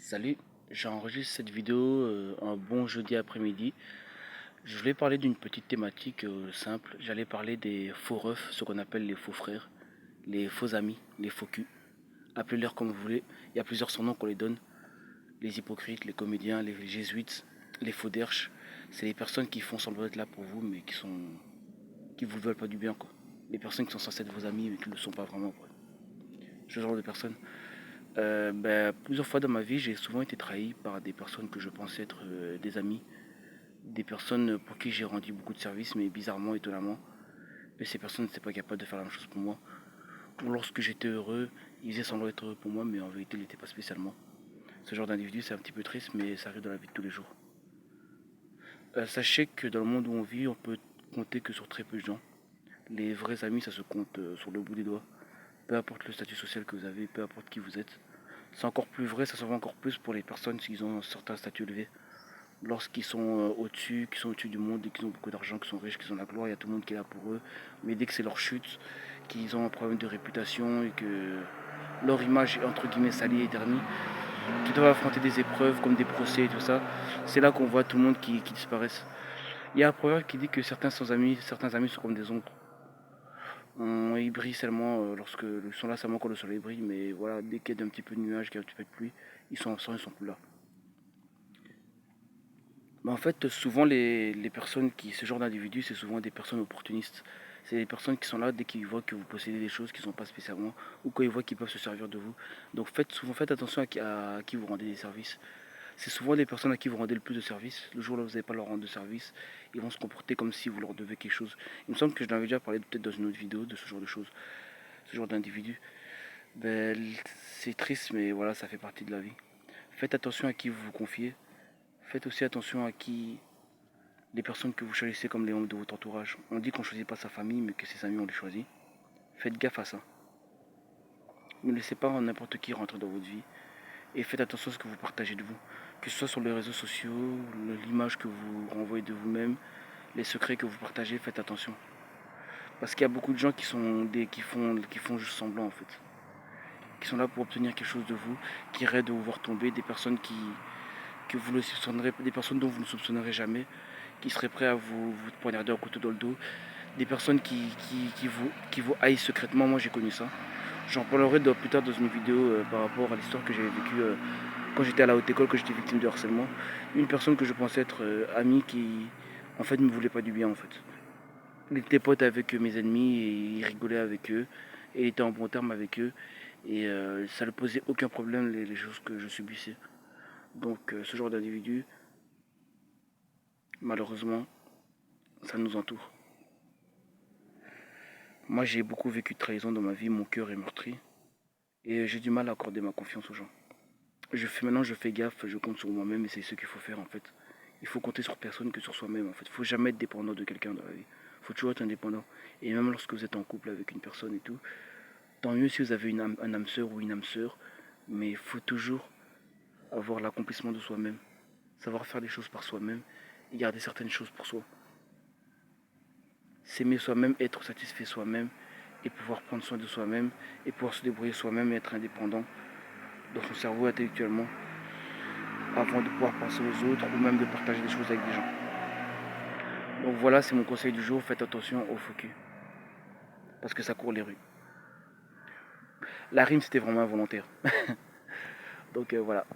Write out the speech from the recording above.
Salut, j'enregistre cette vidéo un bon jeudi après-midi. Je voulais parler d'une petite thématique simple. J'allais parler des faux refs, ce qu'on appelle les faux frères, les faux amis, les faux culs. Appelez-les comme vous voulez. Il y a plusieurs surnoms qu'on les donne. Les hypocrites, les comédiens, les jésuites, les faux derches. C'est les personnes qui font semblant d'être là pour vous, mais qui vous veulent pas du bien, quoi. Les personnes qui sont censées être vos amis, mais qui ne le sont pas vraiment, quoi. Ce genre de personnes. Plusieurs fois dans ma vie, j'ai souvent été trahi par des personnes que je pensais être des amis, des personnes pour qui j'ai rendu beaucoup de services, mais bizarrement, étonnamment, mais ces personnes n'étaient pas capables de faire la même chose pour moi. Ou lorsque j'étais heureux, ils faisaient semblant d'être heureux pour moi, mais en vérité, ils n'étaient pas spécialement. Ce genre d'individu, c'est un petit peu triste, mais ça arrive dans la vie de tous les jours. Sachez que dans le monde où on vit, on peut compter que sur très peu de gens. Les vrais amis, ça se compte sur le bout des doigts. Peu importe le statut social que vous avez, peu importe qui vous êtes. C'est encore plus vrai, ça se voit encore plus pour les personnes qui ont un certain statut élevé. Lorsqu'ils sont au-dessus, qui sont au-dessus du monde et qu'ils ont beaucoup d'argent, qu'ils sont riches, qu'ils ont la gloire, il y a tout le monde qui est là pour eux. Mais dès que c'est leur chute, qu'ils ont un problème de réputation et que leur image est entre guillemets salie et ternie, qu'ils doivent affronter des épreuves comme des procès et tout ça, c'est là qu'on voit tout le monde qui disparaissent. Il y a un proverbe qui dit que certains amis sont comme des ombres. Ils brillent seulement lorsque ils sont là seulement quand le soleil brille, mais voilà, dès qu'il y a un petit peu de nuages, qu'il y a un petit peu de pluie, ils sont absents, ils sont plus là. Mais en fait, souvent les personnes ce genre d'individus, c'est souvent des personnes opportunistes. C'est des personnes qui sont là dès qu'ils voient que vous possédez des choses qui ne sont pas spécialement, ou quand ils voient qu'ils peuvent se servir de vous. Donc faites attention à qui vous rendez des services. C'est souvent des personnes à qui vous rendez le plus de services. Le jour où vous n'allez pas leur rendre de service, ils vont se comporter comme si vous leur devez quelque chose. Il me semble que je l'avais déjà parlé peut-être dans une autre vidéo de ce genre de choses, ce genre d'individus. C'est triste, mais voilà, ça fait partie de la vie. Faites attention à qui vous vous confiez. Faites aussi attention à qui les personnes que vous choisissez comme les membres de votre entourage. On dit qu'on ne choisit pas sa famille, mais que ses amis, on les choisit. Faites gaffe à ça. Ne laissez pas n'importe qui rentrer dans votre vie. Et faites attention à ce que vous partagez de vous. Que ce soit sur les réseaux sociaux, l'image que vous renvoyez de vous-même, les secrets que vous partagez, faites attention. Parce qu'il y a beaucoup de gens qui font juste semblant en fait. Qui sont là pour obtenir quelque chose de vous, qui rêvent de vous voir tomber, que vous ne soupçonnerez, des personnes dont vous ne soupçonnerez jamais, qui seraient prêts à vous poignarder un couteau dans le dos, des personnes qui vous haïssent secrètement. Moi j'ai connu ça. J'en parlerai plus tard dans une vidéo par rapport à l'histoire que j'avais vécue quand j'étais à la haute école, que j'étais victime de harcèlement. Une personne que je pensais être amie qui en fait ne me voulait pas du bien en fait. Il était pote avec mes ennemis et il rigolait avec eux et il était en bon terme avec eux et ça ne posait aucun problème les choses que je subissais. Donc ce genre d'individu, malheureusement, ça nous entoure. Moi j'ai beaucoup vécu de trahison dans ma vie, mon cœur est meurtri et j'ai du mal à accorder ma confiance aux gens. Maintenant je fais gaffe, je compte sur moi-même et c'est ce qu'il faut faire en fait. Il faut compter sur personne que sur soi-même en fait. Il faut jamais être dépendant de quelqu'un dans la vie. Il faut toujours être indépendant. Et même lorsque vous êtes en couple avec une personne et tout, tant mieux si vous avez un âme sœur ou une âme sœur, mais il faut toujours avoir l'accomplissement de soi-même. Savoir faire les choses par soi-même et garder certaines choses pour soi. S'aimer soi-même, être satisfait soi-même et pouvoir prendre soin de soi-même et pouvoir se débrouiller soi-même et être indépendant dans son cerveau intellectuellement avant de pouvoir penser aux autres ou même de partager des choses avec des gens. Donc voilà, c'est mon conseil du jour, faites attention au faux cul, parce que ça court les rues. La rime c'était vraiment involontaire. Donc voilà.